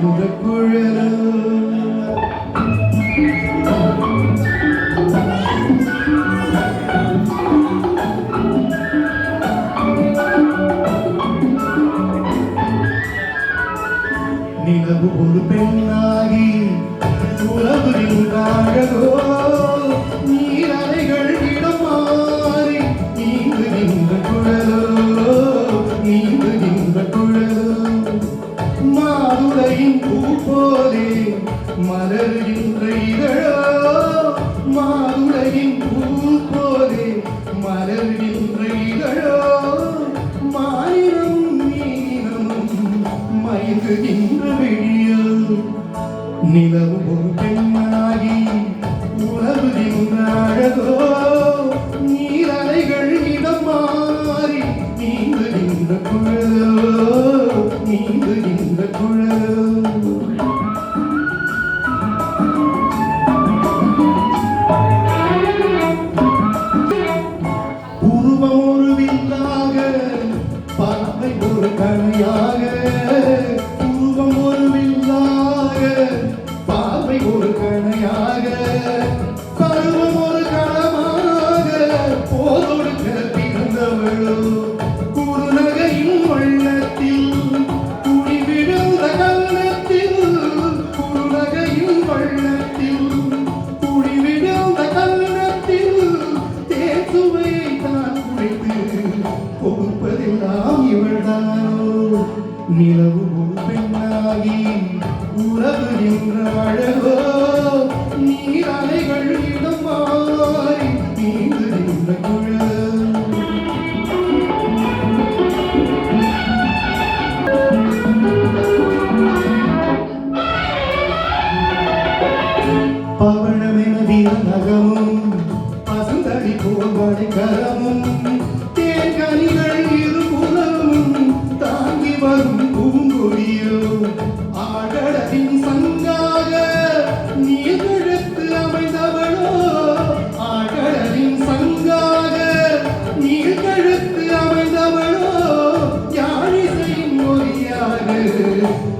குழலோ நிலவு ஒரு பெண்ணாகி உறவு நின்றாழகோ நீரலைகள் இடம் மாறி நீந்துகின்ற குழலோ நீந்துகின்ற குழலோ மாதுளையின் பூ போலே மலர்கின்ற இதழோ மாதுளையின் பூ போலே மலர்கின்ற இதழோ மானினம் நீனமும் மயங்குகின்ற விழியோ நிலவு ஒரு பெண்ணாகி உறவுகின்ற அழகோ நீரலைகள் இடம் மாறி நீந்துகின்ற குழலோ நீந்துகின்ற குழலோ உருவம் ஒரு வில்லாக பார்வை ஒரு கணையாக உருவம் ஒரு வில்லாக பார்வை ஒரு கணையாக பருவம் ஒரு களமாக போதொடுக்க பிறந்தவளோ குறுநகையின் வள்ளத்தில் குடிவிழுந்த கள்ளத்தில் குறுநகையின் வள்ளத்தில் குடிவிழுந்த கள்ளத்தில் தேசுவையை தான் குறைத்து கொடுப்பதெல்லாம் இவள்தானோ நிலவு ஒரு பெண்ணாகி உறவு என்ற அழகோ நீர் அலைகள் இடம் மாறி நீந்துகின்ற குழலோ பவழமென வீரநகமும் பசுந்தடி போவடை கரமும் தேர்கனிகள் இருபுறமும் தாங்கி வரும் பூங்கொடியோ ஆடலின் சங்காக நீர்கழுத்து அமைந்தவளோ ஆடலின் சங்காக நீர்கழுத்து அமைந்தவளோ யாழிசையின் மொழியாக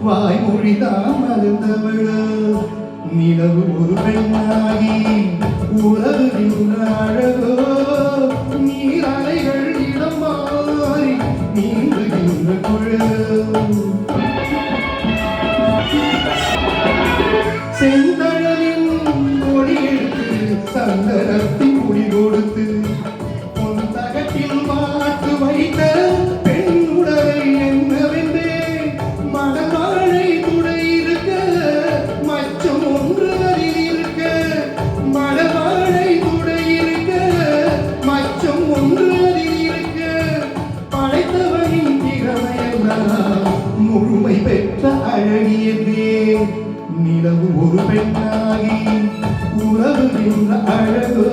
வாய்மொழிதான் மறந்தவளோ நிலவு ஒரு பெண்ணாகி உறவுகின்ற அழகோ நீர் அலைகள் இடம் மாறி நீந்துகின்ற குழலோ செந்தழலின் கொடி எடுத்து சந்தனத்தின் குடி கொடுத்து பொந்தகத்தில் மாட்டு வைத்த பெண் உடலை என்னவென்றே மணவாழை துடை இருக்க மச்சம் ஒன்று அதில் இருக்க மணவாழை துடை இருக்க மச்சம் ஒன்று அதில் இருக்க படைத்தவனின் திறமையெல்லாம் முழுமை பெற்ற அழகியதே நிலவு ஒரு பெண்ணாகி உறவுகின்ற அழகோ